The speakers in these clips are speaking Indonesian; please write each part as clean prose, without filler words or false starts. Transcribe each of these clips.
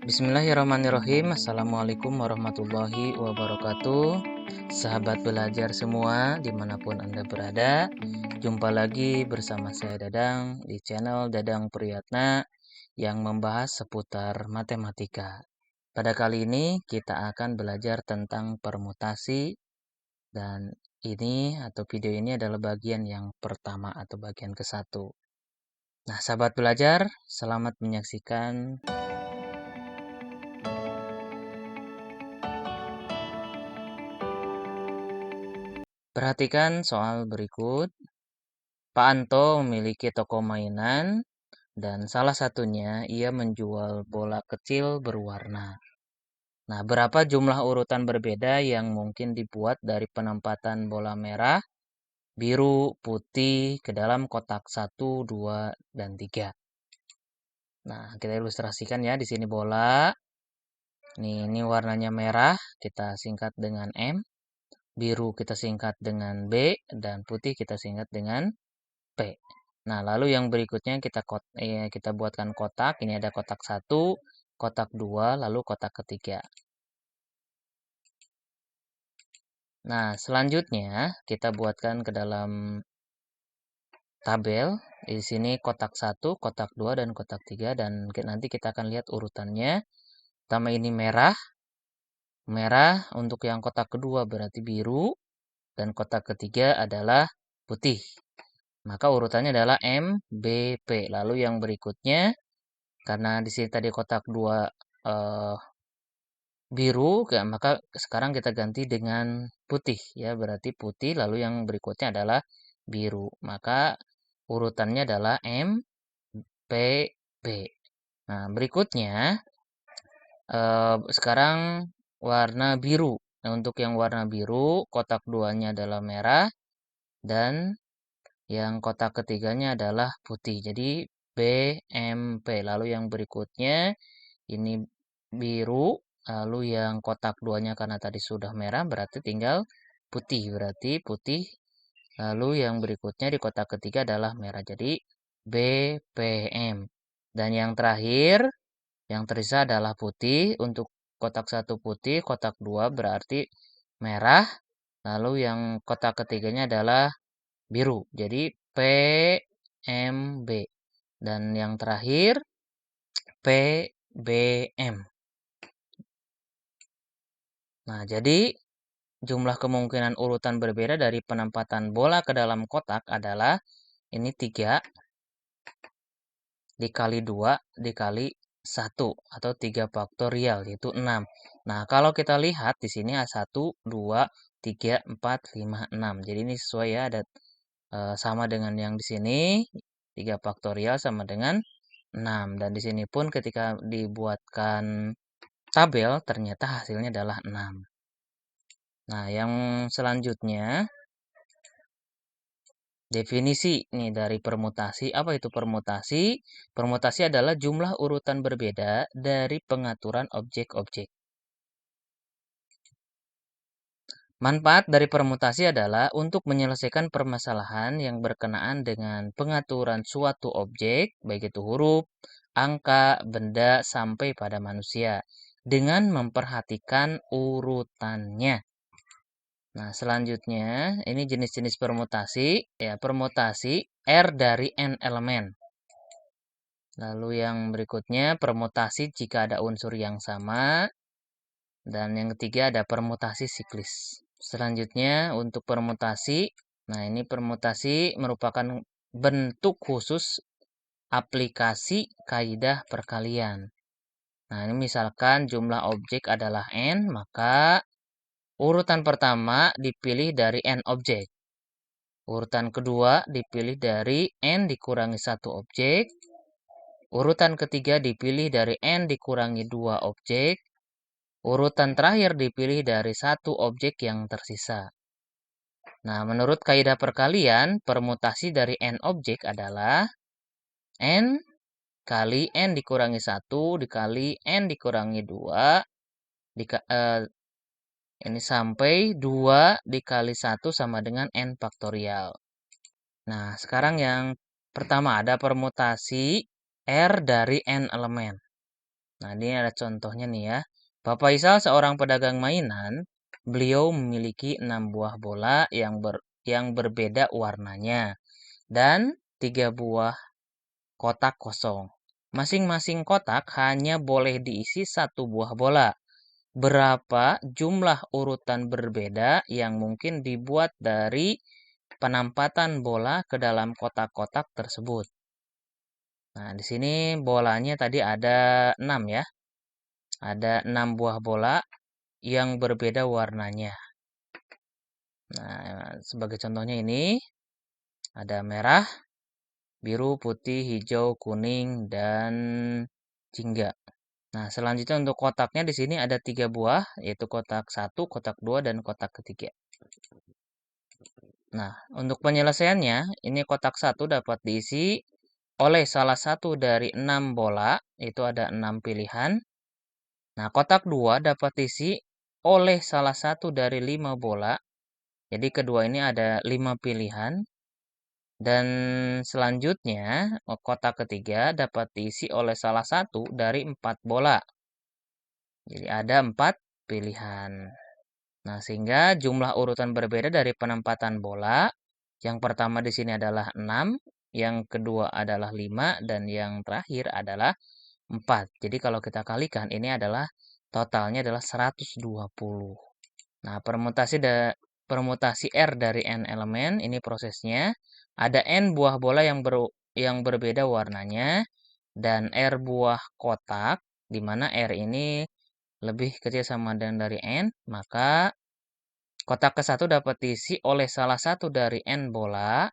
Bismillahirrahmanirrahim. Assalamualaikum warahmatullahi wabarakatuh. Sahabat belajar semua, dimanapun Anda berada, jumpa lagi bersama saya Dadang di channel Dadang Priyatna yang membahas seputar matematika. Pada kali ini kita akan belajar tentang permutasi dan video ini adalah bagian yang pertama atau bagian ke-1. Nah, sahabat belajar, selamat menyaksikan. Perhatikan soal berikut. Pak Anto memiliki toko mainan dan salah satunya ia menjual bola kecil berwarna. Nah, berapa jumlah urutan berbeda yang mungkin dibuat dari penempatan bola merah, biru, putih ke dalam kotak 1, 2, dan 3. Nah, kita ilustrasikan ya, di sini bola. Ini warnanya merah, kita singkat dengan M. Biru kita singkat dengan B, dan putih kita singkat dengan P. Nah, lalu yang berikutnya kita buatkan kotak. Ini ada kotak 1, kotak 2, lalu kotak ketiga. Nah, selanjutnya kita buatkan ke dalam tabel. Di sini kotak 1, kotak 2, dan kotak 3. Dan nanti kita akan lihat urutannya. Pertama ini merah. Merah untuk yang kotak kedua berarti biru. Dan kotak ketiga adalah putih. Maka urutannya adalah M, B, P. Lalu yang berikutnya, karena di sini tadi kotak 2 biru, maka sekarang kita ganti dengan putih ya, berarti putih. Lalu yang berikutnya adalah biru. Maka urutannya adalah M, P, B. Nah, berikutnya sekarang warna biru. Nah, untuk yang warna biru, kotak 2-nya adalah merah dan yang kotak ketiganya adalah putih. Jadi B, M, P. Lalu yang berikutnya ini biru. Lalu yang kotak 2-nya karena tadi sudah merah berarti tinggal putih. Berarti putih. Lalu yang berikutnya di kotak ketiga adalah merah. Jadi B, P, M. Dan yang terakhir, yang tersisa adalah putih. Untuk kotak 1 putih, kotak 2 berarti merah. Lalu yang kotak ketiganya adalah biru. Jadi P, M, B. Dan yang terakhir P, B, M. Nah, jadi jumlah kemungkinan urutan berbeda dari penempatan bola ke dalam kotak adalah ini 3 dikali 2 dikali 1 atau 3 faktorial yaitu 6. Nah, kalau kita lihat di sini ada 1, 2, 3, 4, 5, 6. Jadi ini sesuai ya, ada sama dengan yang di sini. 3 faktorial sama dengan 6. Dan di sini pun ketika dibuatkan tabel ternyata hasilnya adalah 6. Nah, yang selanjutnya definisi nih dari permutasi. Apa itu permutasi? Permutasi adalah jumlah urutan berbeda dari pengaturan objek-objek. Manfaat dari permutasi adalah untuk menyelesaikan permasalahan yang berkenaan dengan pengaturan suatu objek, baik itu huruf, angka, benda, sampai pada manusia, dengan memperhatikan urutannya. Nah, selanjutnya ini jenis-jenis permutasi. Ya, permutasi R dari N elemen. Lalu yang berikutnya permutasi jika ada unsur yang sama. Dan yang ketiga ada permutasi siklis. Selanjutnya untuk permutasi. Nah, ini permutasi merupakan bentuk khusus aplikasi kaidah perkalian. Nah, ini misalkan jumlah objek adalah N, maka urutan pertama dipilih dari N objek. Urutan kedua dipilih dari N dikurangi 1 objek. Urutan ketiga dipilih dari N dikurangi 2 objek. Urutan terakhir dipilih dari 1 objek yang tersisa. Nah, menurut kaidah perkalian, permutasi dari N objek adalah N kali N dikurangi 1 dikali N dikurangi 2 ini sampai 2 dikali 1 sama dengan N faktorial. Nah, sekarang yang pertama ada permutasi R dari N elemen. Nah, ini ada contohnya nih ya. Bapak Isal seorang pedagang mainan. Beliau memiliki 6 buah bola yang berbeda warnanya dan 3 buah kotak kosong. Masing-masing kotak hanya boleh diisi 1 buah bola. Berapa jumlah urutan berbeda yang mungkin dibuat dari penampatan bola ke dalam kotak-kotak tersebut? Nah, di sini bolanya tadi ada 6 ya. Ada 6 buah bola yang berbeda warnanya. Nah, sebagai contohnya ini ada merah, biru, putih, hijau, kuning, dan jingga. Nah, selanjutnya untuk kotaknya di sini ada 3 buah, yaitu kotak 1, kotak 2, dan kotak ketiga. Nah, untuk penyelesaiannya, ini kotak 1 dapat diisi oleh salah satu dari 6 bola, itu ada 6 pilihan. Nah, kotak 2 dapat diisi oleh salah satu dari 5 bola. Jadi kedua ini ada 5 pilihan. Dan selanjutnya, kotak ketiga dapat diisi oleh salah satu dari 4 bola. Jadi ada 4 pilihan. Nah, sehingga jumlah urutan berbeda dari penempatan bola. Yang pertama di sini adalah 6, yang kedua adalah 5, dan yang terakhir adalah 4. Jadi kalau kita kalikan, ini adalah totalnya adalah 120. Nah, permutasi R dari N elemen, ini prosesnya. Ada N buah bola yang berbeda warnanya, dan R buah kotak, di mana R ini lebih kecil sama dengan dari N, maka kotak ke-1 dapat diisi oleh salah satu dari N bola.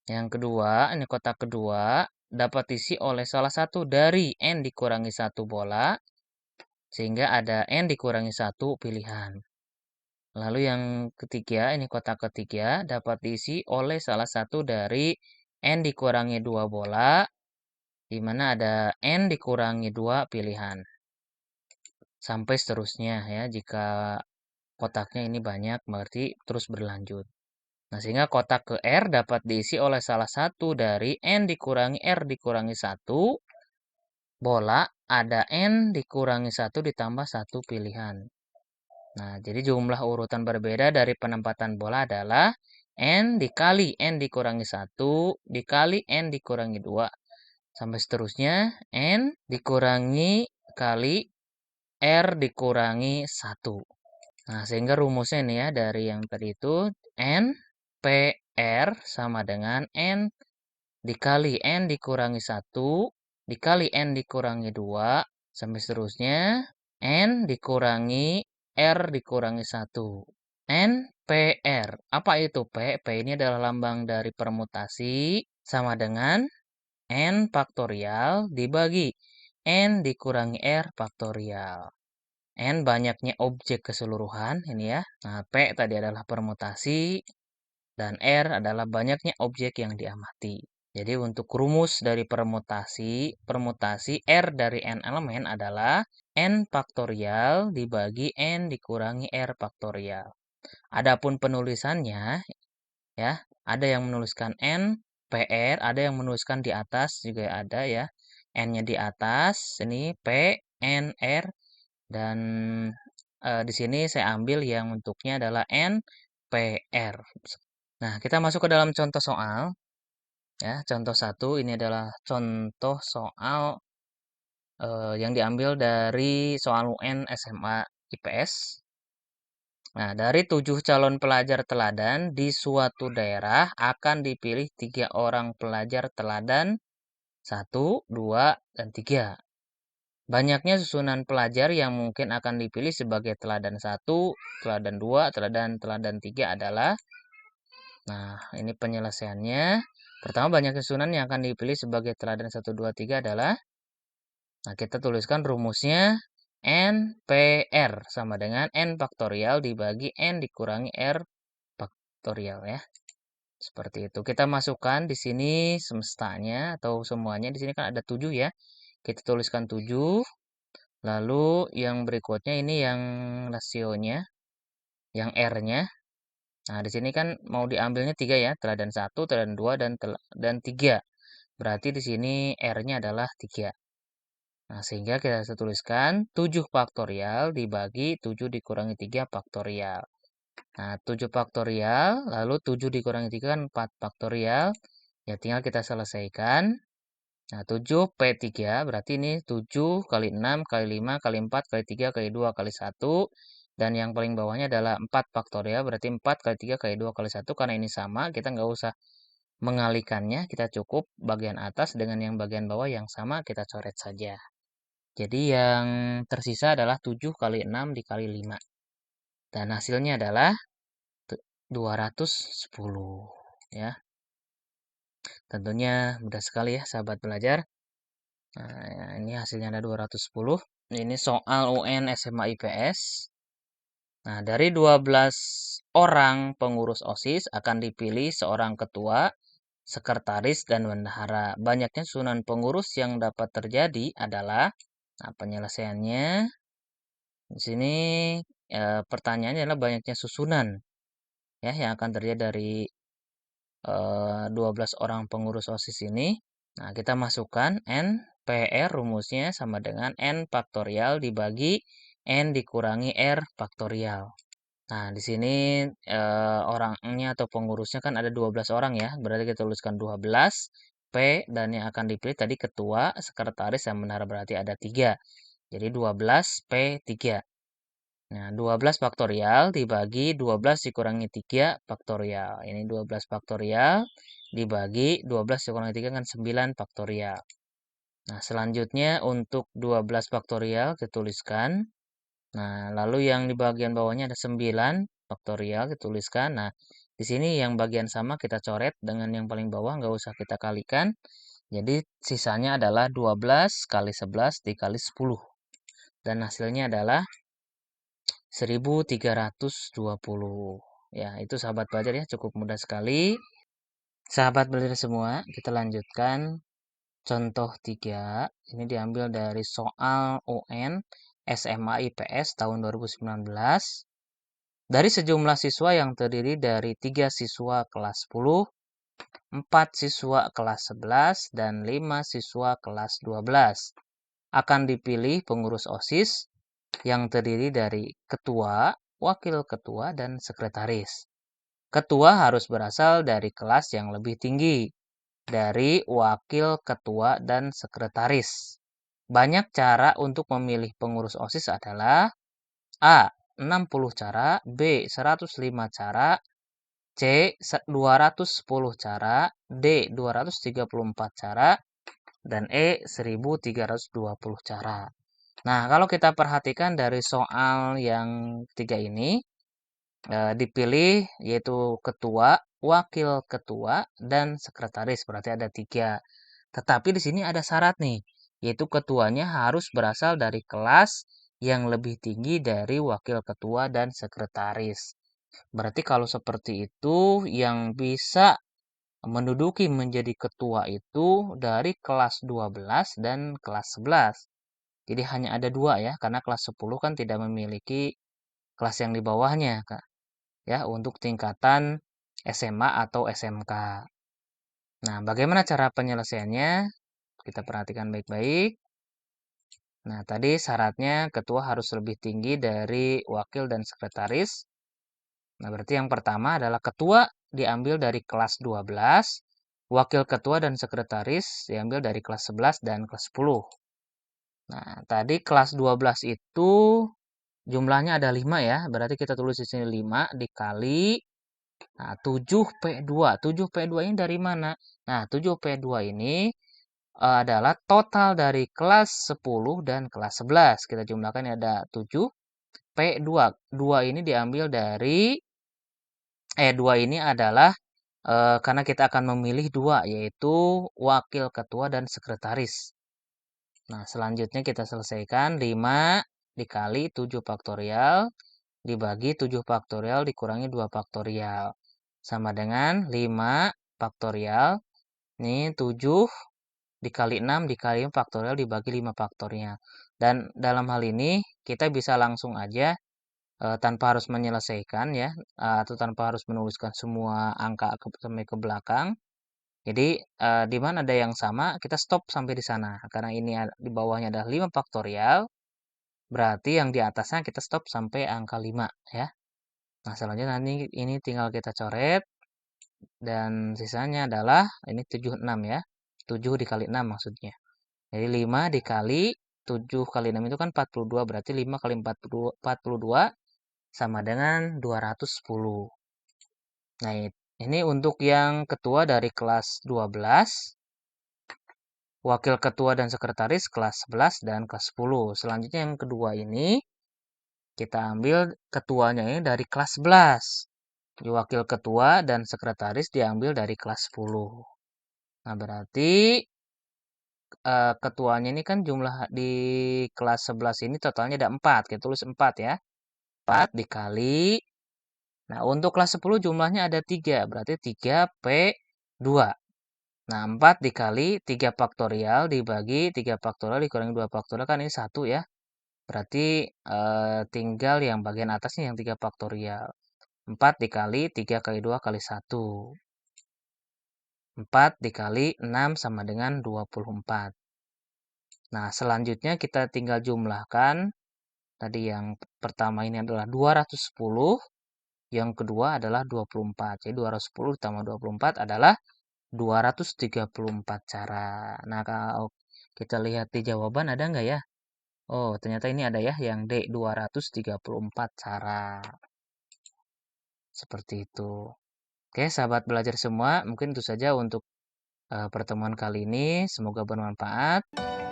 Yang kedua, ini kotak kedua, dapat diisi oleh salah satu dari N dikurangi 1 bola, sehingga ada N dikurangi 1 pilihan. Lalu yang ketiga, ini kotak ketiga, dapat diisi oleh salah satu dari N dikurangi 2 bola, di mana ada N dikurangi 2 pilihan. Sampai seterusnya ya, jika kotaknya ini banyak, berarti terus berlanjut. Nah, sehingga kotak ke R dapat diisi oleh salah satu dari N dikurangi R dikurangi 1 bola, ada N dikurangi 1 ditambah 1 pilihan. Nah, jadi jumlah urutan berbeda dari penempatan bola adalah N dikali N dikurangi 1 dikali N dikurangi 2. Sampai seterusnya, N dikurangi kali R dikurangi 1. Nah, sehingga rumusnya ini ya, dari yang tadi itu, N PR sama dengan N dikali N dikurangi 1 dikali N dikurangi 2 sampai seterusnya N dikurangi R dikurangi 1. N PR. Apa itu P? P ini adalah lambang dari permutasi sama dengan N faktorial dibagi N dikurangi R faktorial. N banyaknya objek keseluruhan ini ya. Nah, P tadi adalah permutasi dan R adalah banyaknya objek yang diamati. Jadi untuk rumus dari permutasi R dari N elemen adalah N faktorial dibagi N dikurangi R faktorial. Adapun penulisannya ya, ada yang menuliskan N PR, ada yang menuliskan di atas juga ada ya. N-nya di atas, ini P, N, R, dan di sini saya ambil yang bentuknya adalah N, PR. Nah, kita masuk ke dalam contoh soal. Ya, contoh 1 ini adalah contoh soal yang diambil dari soal UN SMA IPS. Nah, dari 7 calon pelajar teladan di suatu daerah akan dipilih 3 orang pelajar teladan 1, 2, dan 3. Banyaknya susunan pelajar yang mungkin akan dipilih sebagai teladan 1, teladan 2, teladan 3 adalah. Nah, ini penyelesaiannya. Pertama, banyak susunan yang akan dipilih sebagai teladan 1, 2, 3 adalah. Nah, kita tuliskan rumusnya NPR sama dengan N faktorial dibagi N dikurangi R faktorial ya. Seperti itu. Kita masukkan di sini semestanya atau semuanya. Di sini kan ada 7 ya. Kita tuliskan 7. Lalu yang berikutnya ini yang rasionya, yang R-nya. Nah, di sini kan mau diambilnya 3 ya, teladan 1, teladan 2, dan 3. Berarti di sini R-nya adalah 3. Nah, sehingga kita bisa tuliskan 7 faktorial dibagi 7 dikurangi 3 faktorial. Nah, 7 faktorial, lalu 7 dikurangi 3 kan 4 faktorial. Ya, tinggal kita selesaikan. Nah, 7 P3 berarti ini 7 kali 6 kali 5 kali 4 kali 3 kali 2 kali 1. Dan yang paling bawahnya adalah 4 faktorial, berarti 4 kali 3 kali 2 kali 1. Karena ini sama, kita nggak usah mengalihkannya, kita cukup bagian atas dengan yang bagian bawah yang sama, kita coret saja. Jadi yang tersisa adalah 7 kali 6 dikali 5. Dan hasilnya adalah 210. Ya, tentunya mudah sekali ya sahabat belajar. Nah, ini hasilnya ada 210. Ini soal UN SMA IPS. Nah, dari 12 orang pengurus OSIS akan dipilih seorang ketua, sekretaris, dan bendahara. Banyaknya susunan pengurus yang dapat terjadi adalah, nah penyelesaiannya di sini pertanyaannya adalah banyaknya susunan ya yang akan terjadi dari 12 orang pengurus OSIS ini. Nah, kita masukkan N PR rumusnya sama dengan N faktorial dibagi N dikurangi R faktorial. Nah, di sini orangnya atau pengurusnya kan ada 12 orang ya. Berarti kita tuliskan 12 P dan yang akan dipilih tadi ketua, sekretaris, dan bendahara berarti ada 3. Jadi 12 P3. Nah, 12 faktorial dibagi 12 dikurangi 3 faktorial. Ini 12 faktorial dibagi 12 dikurangi 3 kan 9 faktorial. Nah, selanjutnya untuk 12 faktorial kita tuliskan. Nah, lalu yang di bagian bawahnya ada 9 faktorial kita tuliskan. Nah, di sini yang bagian sama kita coret dengan yang paling bawah nggak usah kita kalikan. Jadi sisanya adalah 12 kali 11 dikali 10. Dan hasilnya adalah 1320. Ya, itu sahabat belajar ya, cukup mudah sekali. Sahabat belajar semua, kita lanjutkan contoh 3. Ini diambil dari soal UN SMA IPS tahun 2019. Dari sejumlah siswa yang terdiri dari 3 siswa kelas 10, 4 siswa kelas 11, dan 5 siswa kelas 12. Akan dipilih pengurus OSIS yang terdiri dari ketua, wakil ketua, dan sekretaris. Ketua harus berasal dari kelas yang lebih tinggi dari wakil ketua dan sekretaris. Banyak cara untuk memilih pengurus OSIS adalah A. 60 cara, B. 105 cara, C. 210 cara, D. 234 cara, dan E. 1320 cara. Nah, kalau kita perhatikan dari soal yang ketiga ini, dipilih yaitu ketua, wakil ketua, dan sekretaris. Berarti ada 3. Tetapi di sini ada syarat nih, yaitu ketuanya harus berasal dari kelas yang lebih tinggi dari wakil ketua dan sekretaris. Berarti kalau seperti itu, yang bisa menduduki menjadi ketua itu dari kelas 12 dan kelas 11. Jadi hanya ada 2 ya, karena kelas 10 kan tidak memiliki kelas yang di bawahnya, Kak. Ya, untuk tingkatan SMA atau SMK. Nah, bagaimana cara penyelesaiannya? Kita perhatikan baik-baik. Nah, tadi syaratnya ketua harus lebih tinggi dari wakil dan sekretaris. Nah, berarti yang pertama adalah ketua diambil dari kelas 12, wakil ketua dan sekretaris diambil dari kelas 11 dan kelas 10. Nah, tadi kelas 12 itu jumlahnya ada 5 ya, berarti kita tulis di sini 5 dikali 7P2. 7P2 ini dari mana? Nah, 7P2 ini adalah total dari kelas 10 dan kelas 11. Kita jumlahkan ada 7P2. 2 ini diambil dari 2 ini adalah karena kita akan memilih 2 yaitu wakil ketua dan sekretaris. Nah, selanjutnya kita selesaikan 5 dikali 7 faktorial dibagi 7 faktorial dikurangi 2 faktorial. Sama dengan 5 faktorial. Ini 7 dikali 6 dikali 4 faktorial dibagi 5 faktorial. Dan dalam hal ini kita bisa langsung aja tanpa harus menyelesaikan ya, atau tanpa harus menuliskan semua angka sampai ke belakang. Jadi, di mana ada yang sama, kita stop sampai di sana. Karena ini di bawahnya ada 5 faktorial, berarti yang di atasnya kita stop sampai angka 5 ya. Nah, selanjutnya nanti ini tinggal kita coret, dan sisanya adalah ini 76 ya. 7 dikali 6 maksudnya. Jadi 5 dikali 7 kali 6 itu kan 42, berarti 5 kali 42 sama dengan 210. Nah, ini untuk yang ketua dari kelas 12, wakil ketua dan sekretaris kelas 11 dan kelas 10. Selanjutnya yang kedua ini, kita ambil ketuanya ini dari kelas 11. Wakil ketua dan sekretaris diambil dari kelas 10. Nah, berarti ketuanya ini kan jumlah di kelas 11 ini totalnya ada 4. Kita tulis 4 ya. 4 dikali. Nah, untuk kelas 10 jumlahnya ada 3. Berarti 3P2. Nah, 4 dikali 3 faktorial dibagi 3 faktorial dikurangi 2 faktorial kan ini 1 ya. Berarti tinggal yang bagian atasnya yang 3 faktorial. 4 dikali 3 kali 2 kali 1. 4 dikali 6 sama dengan 24. Nah, selanjutnya kita tinggal jumlahkan. Tadi yang pertama ini adalah 210, yang kedua adalah 24. Jadi 210 ditambah 24 adalah 234 cara. Nah, kalau kita lihat di jawaban ada nggak ya? Oh, ternyata ini ada ya yang D, 234 cara. Seperti itu. Oke, sahabat belajar semua, mungkin itu saja untuk pertemuan kali ini. Semoga bermanfaat.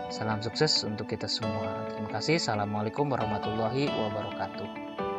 Salam sukses untuk kita semua. Terima kasih. Assalamualaikum warahmatullahi wabarakatuh.